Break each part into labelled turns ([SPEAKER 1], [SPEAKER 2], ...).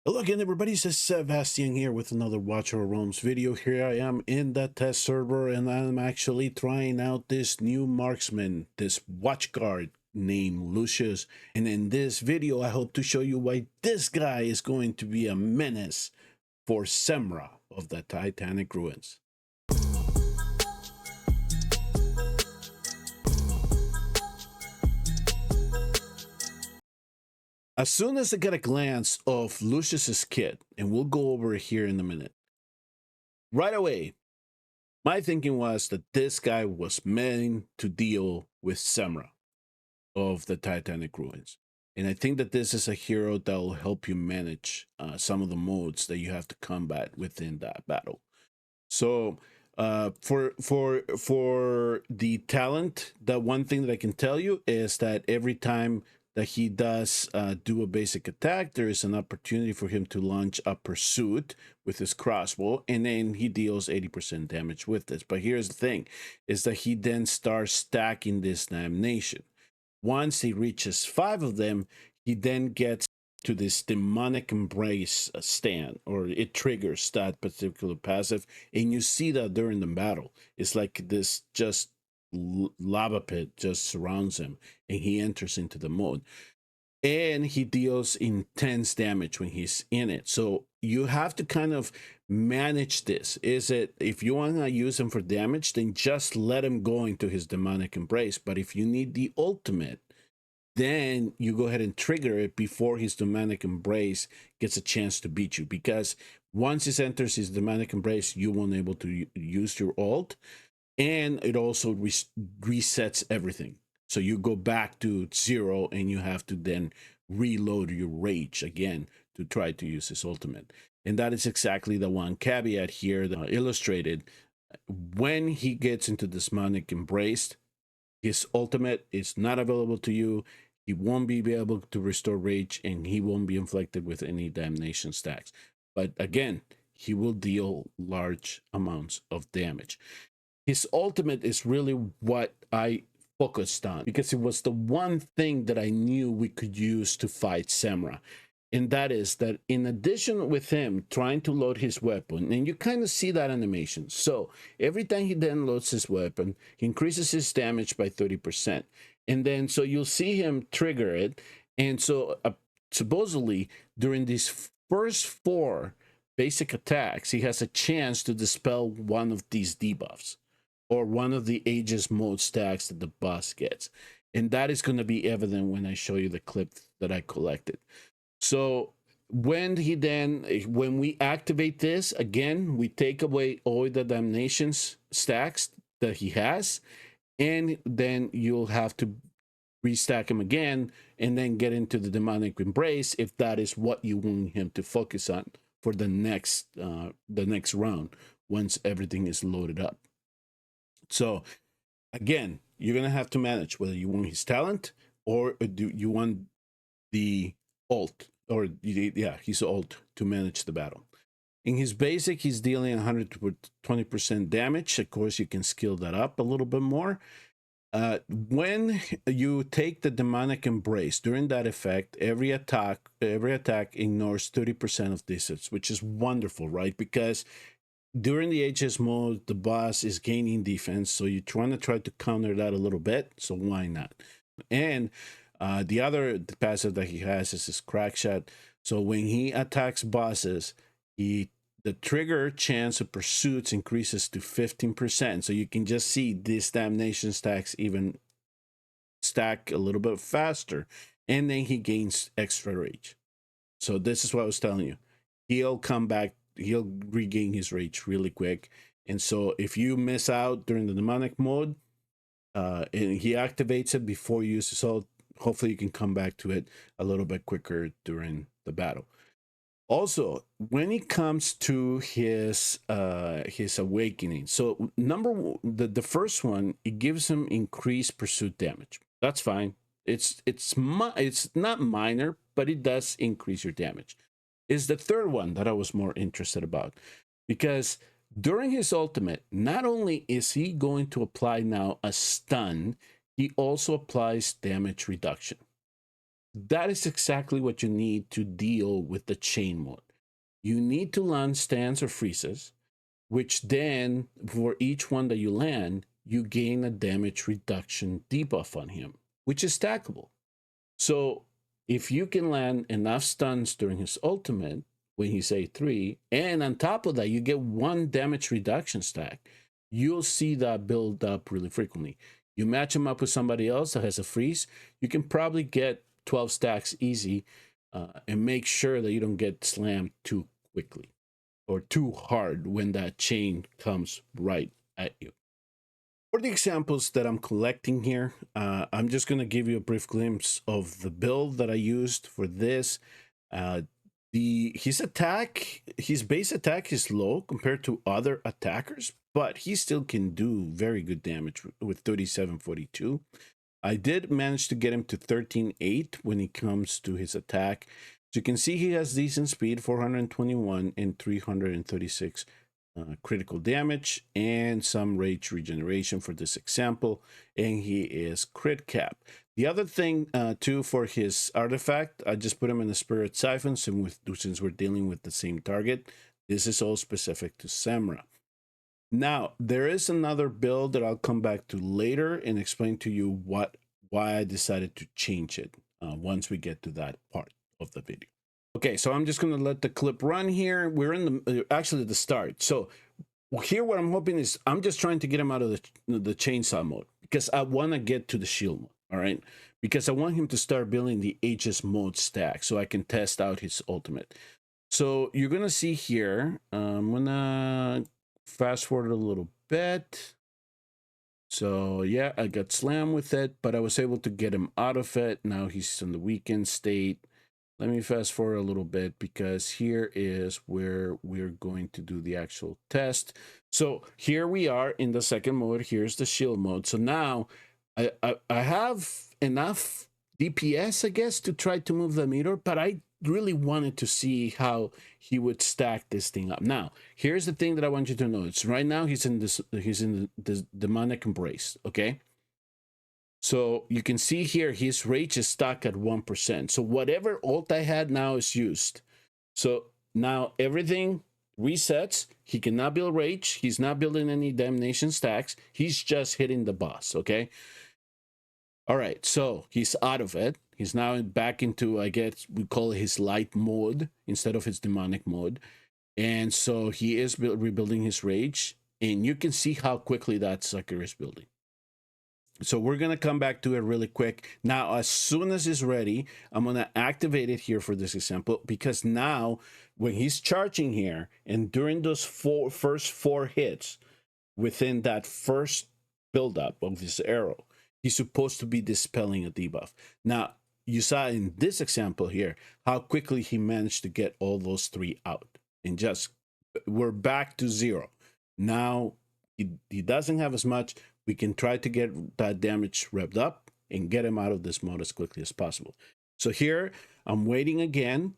[SPEAKER 1] Hello again, everybody. This is Sebastian here with another Watch Our Realms video. Here I am in the test server, and I'm actually trying out this new marksman, this watch guard named Lucius. And in this video, I hope to show you why this guy is going to be a menace for Semrah of the Titanic Ruins. As soon as I get a glance of Lucius's kit, and we'll go over it here in a minute, right away, my thinking was that this guy was meant to deal with Semrah of the Titanic Ruins. And I think that this is a hero that will help you manage some of the modes that you have to combat within that battle. So for the talent, the one thing that I can tell you is that every time that he does do a basic attack, there is an opportunity for him to launch a pursuit with his crossbow, and then he deals 80% damage with this. But here's the thing, is that he then starts stacking this damnation. Once he reaches 5 of them, he then gets to this demonic embrace stand, or it triggers that particular passive, and you see that during the battle. It's like this just lava pit just surrounds him, and he enters into the mode, and he deals intense damage when he's in it. So you have to kind of manage this. Is it, if you want to use him for damage, then just let him go into his demonic embrace. But if you need the ultimate, then you go ahead and trigger it before his demonic embrace gets a chance to beat you, because once he enters his demonic embrace, you won't be able to use your ult, and it also resets everything. So you go back to 0, and you have to then reload your rage again to try to use his ultimate. And that is exactly the one caveat here that illustrated. When he gets into this demonic embrace, his ultimate is not available to you. He won't be able to restore rage, and he won't be inflicted with any damnation stacks. But again, he will deal large amounts of damage. His ultimate is really what I focused on, because it was the one thing that I knew we could use to fight Semrah. And that is that in addition with him trying to load his weapon, and you kind of see that animation. So every time he then loads his weapon, he increases his damage by 30%. And then so you'll see him trigger it. And so supposedly during these first 4 basic attacks, he has a chance to dispel one of these debuffs, or one of the Aegis mode stacks that the boss gets. And that is going to be evident when I show you the clip that I collected. So when we activate this, again, we take away all the damnations stacks that he has, and then you'll have to restack him again, and then get into the demonic embrace if that is what you want him to focus on for the next round, once everything is loaded up. So again, you're gonna have to manage whether you want his talent, or do you want the ult, or his ult to manage the battle. In his basic, he's dealing 120% damage. Of course, you can skill that up a little bit more. When you take the demonic embrace, during that effect, every attack ignores 30% of distance, which is wonderful, right? Because during the HS mode, the boss is gaining defense, so you're trying to counter that a little bit, so why not? And the other passive that he has is his crack shot. So when he attacks bosses, the trigger chance of pursuits increases to 15%. So you can just see these damnation stacks even stack a little bit faster, and then he gains extra rage. So this is what I was telling you. He'll come back, he'll regain his rage really quick. And so if you miss out during the demonic mode, and he activates it before you use his ult, hopefully you can come back to it a little bit quicker during the battle. Also, when it comes to his awakening, so the first one, it gives him increased pursuit damage. That's fine. It's not minor, but it does increase your damage. Is the third one that I was more interested about, because during his ultimate, not only is he going to apply now a stun, he also applies damage reduction. that is exactly what you need to deal with the chain mode. You need to land stands or freezes, which then for each one that you land, you gain a damage reduction debuff on him, which is stackable. So if you can land enough stuns during his ultimate when he's A3, and on top of that, you get 1 damage reduction stack, you'll see that build up really frequently. You match him up with somebody else that has a freeze, you can probably get 12 stacks easy, and make sure that you don't get slammed too quickly or too hard when that chain comes right at you. For the examples that I'm collecting here, I'm just going to give you a brief glimpse of the build that I used for this. His base attack is low compared to other attackers, but he still can do very good damage with 3742. I did manage to get him to 13.8 when it comes to his attack. So you can see he has decent speed, 421 and 336 critical damage and some rage regeneration for this example, and he is crit cap. The other thing too for his artifact, I just put him in the spirit siphon, since we're dealing with the same target. This is all specific to Semrah. Now there is another build that I'll come back to later and explain to you why I decided to change it once we get to that part of the video. Okay, so I'm just going to let the clip run here. We're in the actually the start. So here what I'm hoping is I'm just trying to get him out of the chainsaw mode because I want to get to the shield mode, all right? Because I want him to start building the HS mode stack so I can test out his ultimate. So you're going to see here, I'm going to fast forward a little bit. So yeah, I got slammed with it, but I was able to get him out of it. Now he's in the weakened state. Let me fast forward a little bit because here is where we're going to do the actual test. So here we are in the second mode. Here's the shield mode. So now I have enough DPS, I guess, to try to move the meter, but I really wanted to see how he would stack this thing up. Now, here's the thing that I want you to know. It's right now he's in this demonic embrace, okay? So you can see here, his rage is stuck at 1%. So whatever ult I had now is used. So now everything resets. He cannot build rage. He's not building any damnation stacks. He's just hitting the boss, okay? All right, so he's out of it. He's now back into, I guess we call it his light mode instead of his demonic mode. And so he is rebuilding his rage. And you can see how quickly that sucker is building. So we're going to come back to it really quick. Now, as soon as it's ready, I'm going to activate it here for this example, because now when he's charging here and during those first four hits within that first buildup of this arrow, he's supposed to be dispelling a debuff. Now, you saw in this example here how quickly he managed to get all those 3 out. And just, we're back to 0. Now, he doesn't have as much. We can try to get that damage revved up and get him out of this mode as quickly as possible. So here, I'm waiting again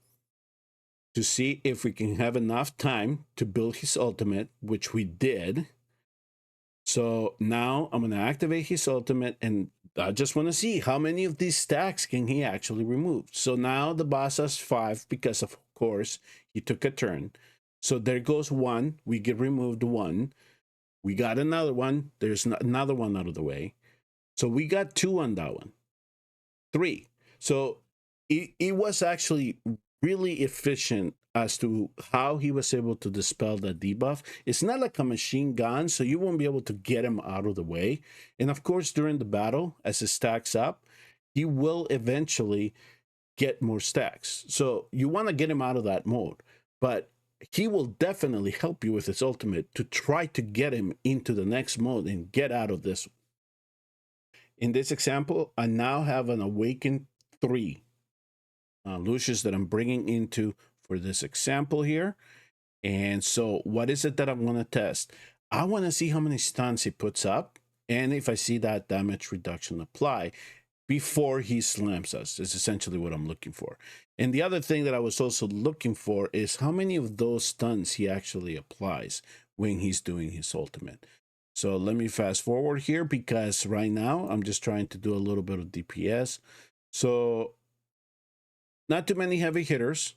[SPEAKER 1] to see if we can have enough time to build his ultimate, which we did. So now I'm going to activate his ultimate, and I just want to see how many of these stacks can he actually remove. So now the boss has 5 because, of course, he took a turn. So there goes 1. We get removed 1. We got another one. There's another one out of the way. So we got 2 on that one. 3. So it was actually really efficient as to how he was able to dispel that debuff. It's not like a machine gun, so you won't be able to get him out of the way. And of course, during the battle, as it stacks up, he will eventually get more stacks. So you want to get him out of that mode. But he will definitely help you with his ultimate to try to get him into the next mode and get out of this. In this example, I now have an Awakened 3 Lucius that I'm bringing into for this example here. And so what is it that I want to test? I want to see how many stuns he puts up and if I see that damage reduction apply before he slams us is essentially what I'm looking for. And the other thing that I was also looking for is how many of those stuns he actually applies when he's doing his ultimate. So let me fast forward here because right now I'm just trying to do a little bit of DPS. So Not too many heavy hitters,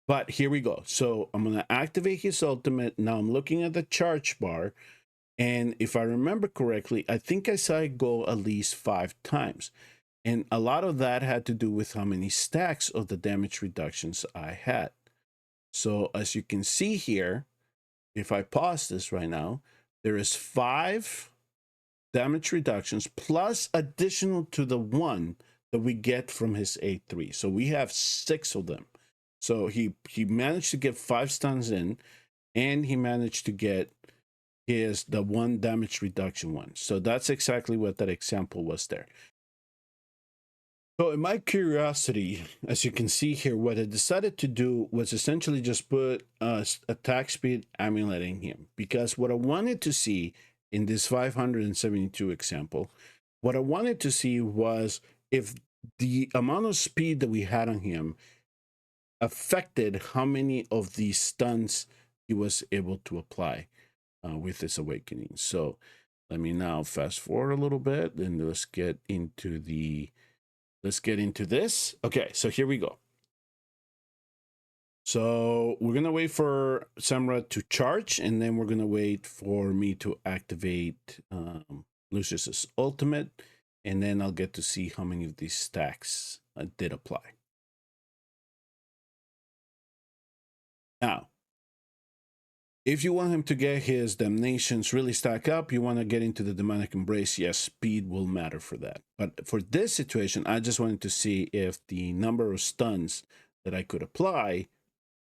[SPEAKER 1] but here we go. So I'm going to activate his ultimate. Now I'm looking at the charge bar. And if I remember correctly, I think I saw it go at least 5 times. And a lot of that had to do with how many stacks of the damage reductions I had. So as you can see here, if I pause this right now, there is 5 damage reductions plus additional to the 1 that we get from his A3. So we have 6 of them. So he managed to get 5 stuns in, and he managed to get the 1 damage reduction one. So that's exactly what that example was there. So in my curiosity, as you can see here, what I decided to do was essentially just put attack speed amulet in him, because what I wanted to see in this 572 example, what I wanted to see was if the amount of speed that we had on him affected how many of these stuns he was able to apply with this awakening. So let me now fast forward a little bit, and let's get into this. Okay, so here we go. So we're gonna wait for Semrah to charge, and then we're gonna wait for me to activate Lucius's ultimate, and then I'll get to see how many of these stacks did apply. Now, if you want him to get his damnations really stack up, you want to get into the demonic embrace, yes, speed will matter for that. But for this situation, I just wanted to see if the number of stuns that I could apply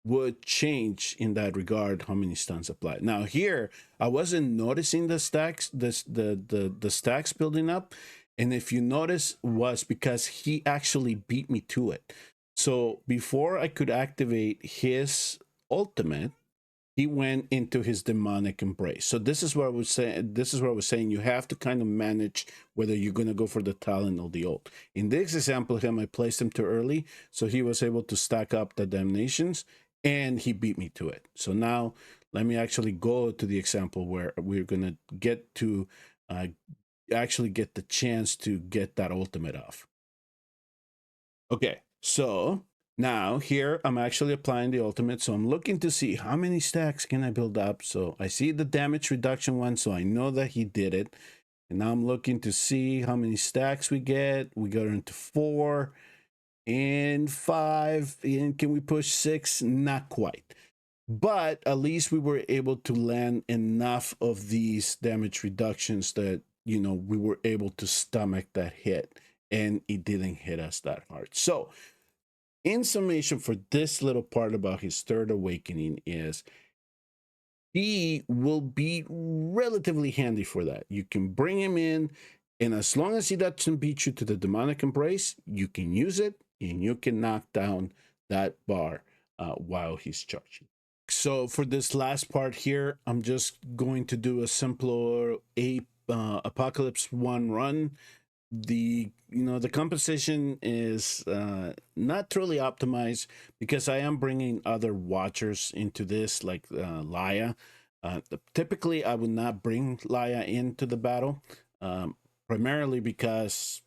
[SPEAKER 1] would change in that regard, how many stuns applied. Now here, I wasn't noticing the stacks, the stacks building up. And if you notice, was because he actually beat me to it. So before I could activate his ultimate, he went into his demonic embrace. So this is what I was saying. This is what I was saying. You have to kind of manage whether you're going to go for the talent or the ult. In this example, I placed him too early, so he was able to stack up the damnations, and he beat me to it. So now let me actually go to the example where we're going to get to actually get the chance to get that ultimate off. Okay, so now here I'm actually applying the ultimate. So I'm looking to see how many stacks can I build up. So I see the damage reduction one, so I know that he did it. And now I'm looking to see how many stacks we get. We go into 4 and 5. And can we push 6? Not quite. But at least we were able to land enough of these damage reductions that, you know, we were able to stomach that hit, and it didn't hit us that hard. So in summation, for this little part about his third awakening is he will be relatively handy for that. You can bring him in, and as long as he doesn't beat you to the demonic embrace, you can use it, and you can knock down that bar while he's charging. So for this last part here, I'm just going to do a simpler Apocalypse 1 run. The composition is not truly optimized because I am bringing other watchers into this, like Laya. Typically I would not bring Laya into the battle, primarily because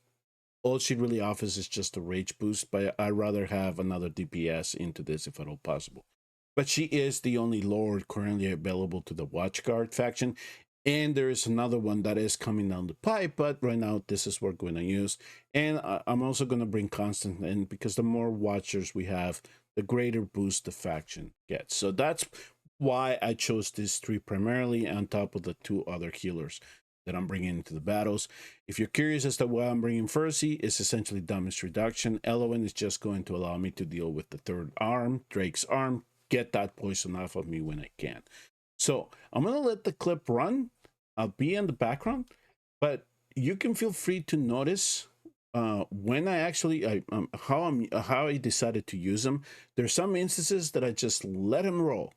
[SPEAKER 1] all she really offers is just a rage boost, but I'd rather have another DPS into this if at all possible. But she is the only lord currently available to the Watchguard faction. And there is another one that is coming down the pipe, but right now this is what we're going to use. And I'm also going to bring Constant in, because the more watchers we have, the greater boost the faction gets. So that's why I chose these 3 primarily, on top of the 2 other healers that I'm bringing into the battles. If you're curious as to why I'm bringing Fercy, it's essentially damage reduction. Elowen is just going to allow me to deal with the 3rd arm, Drake's arm, get that poison off of me when I can. So I'm going to let the clip run. I'll be in the background, but you can feel free to notice when I actually how I decided to use them. There's some instances that I just let him roll,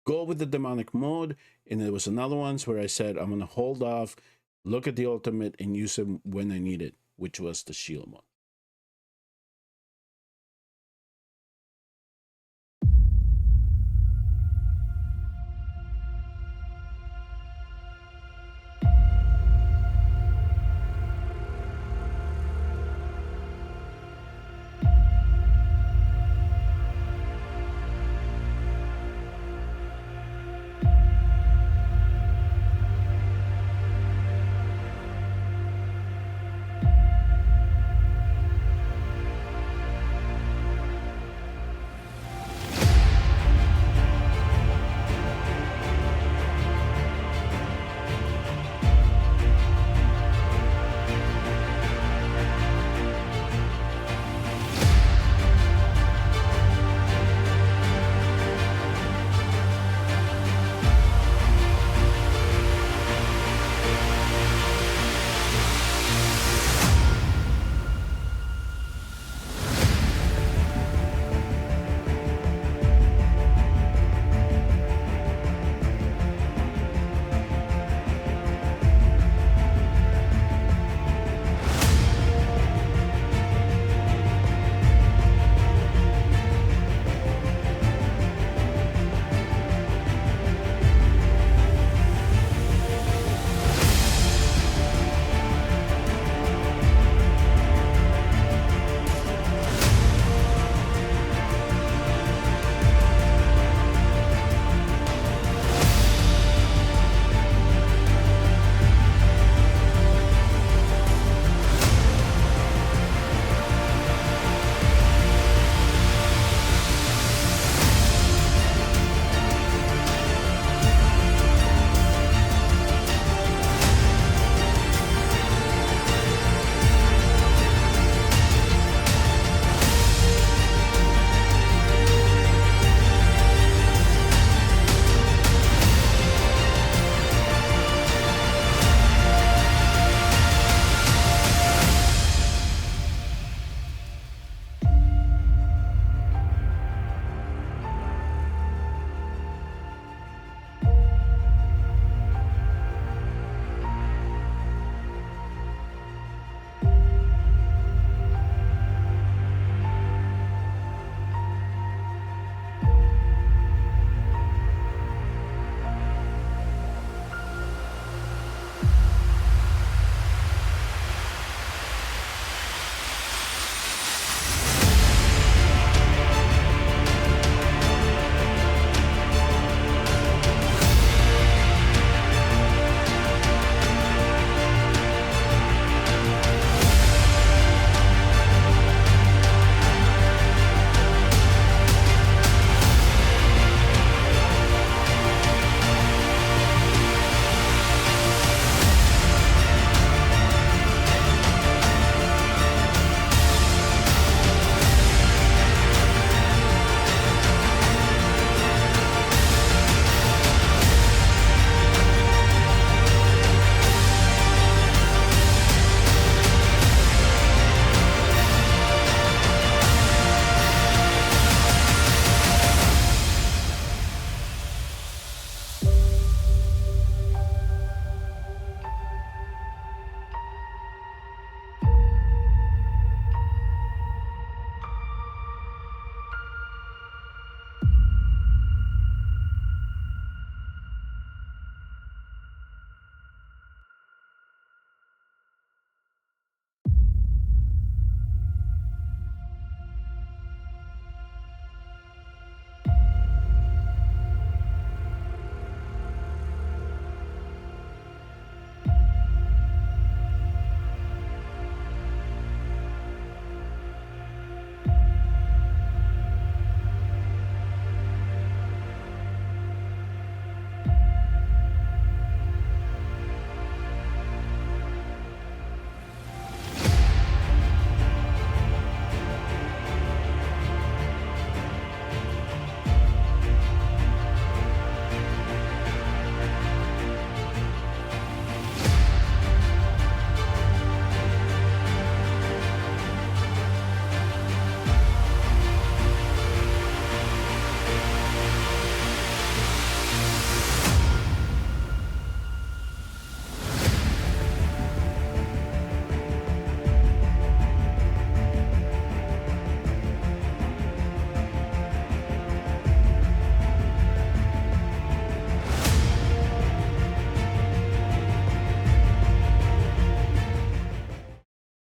[SPEAKER 1] go with the demonic mode, and there was another ones where I said I'm going to hold off, look at the ultimate, and use him when I need it, which was the shield mode.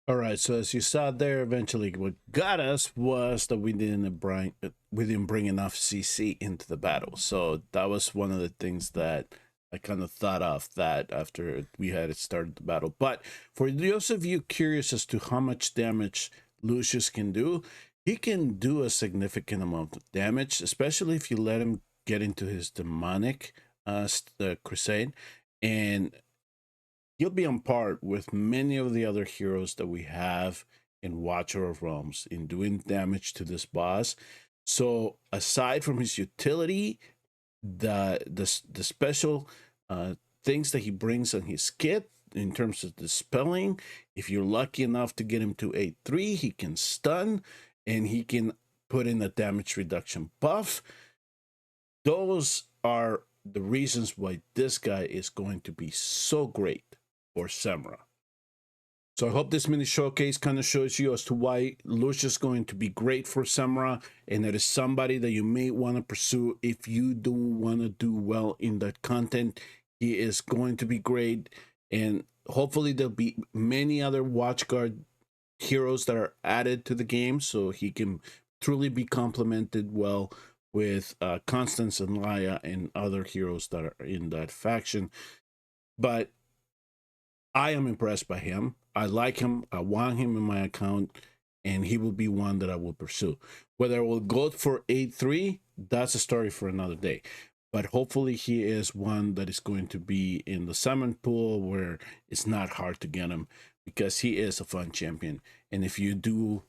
[SPEAKER 1] All right, so as you saw there, eventually what got us was that we didn't bring enough CC into the battle. So that was one of the things that I kind of thought of that after we had started the battle. But for those of you curious as to how much damage Lucius can do, he can do a significant amount of damage, especially if you let him get into his demonic crusade, and he'll be on par with many of the other heroes that we have in Watcher of Realms in doing damage to this boss. So aside from his utility, the special things that he brings on his kit in terms of dispelling, if you're lucky enough to get him to 8-3, he can stun and he can put in a damage reduction buff. Those are the reasons why this guy is going to be so great for Semrah. So I hope this mini showcase kind of shows you as to why Lucius is going to be great for Semrah, and that is somebody that you may want to pursue if you do want to do well in that content. He is going to be great, and hopefully there'll be many other Watchguard heroes that are added to the game so he can truly be complemented well with Constance and Laia and other heroes that are in that faction. But I am impressed by him. I like him. I want him in my account, and he will be one that I will pursue. Whether I will go for 8-3, that's a story for another day. But hopefully he is one that is going to be in the summon pool where it's not hard to get him, because he is a fun champion. And if you do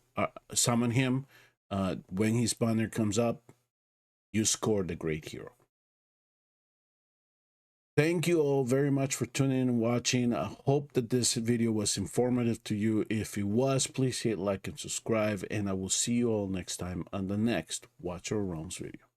[SPEAKER 1] summon him, when his banner comes up, you scored a great hero. Thank you all very much for tuning in and watching. I hope that this video was informative to you. If it was, please hit like and subscribe, and I will see you all next time on the next Watcher of Realms video.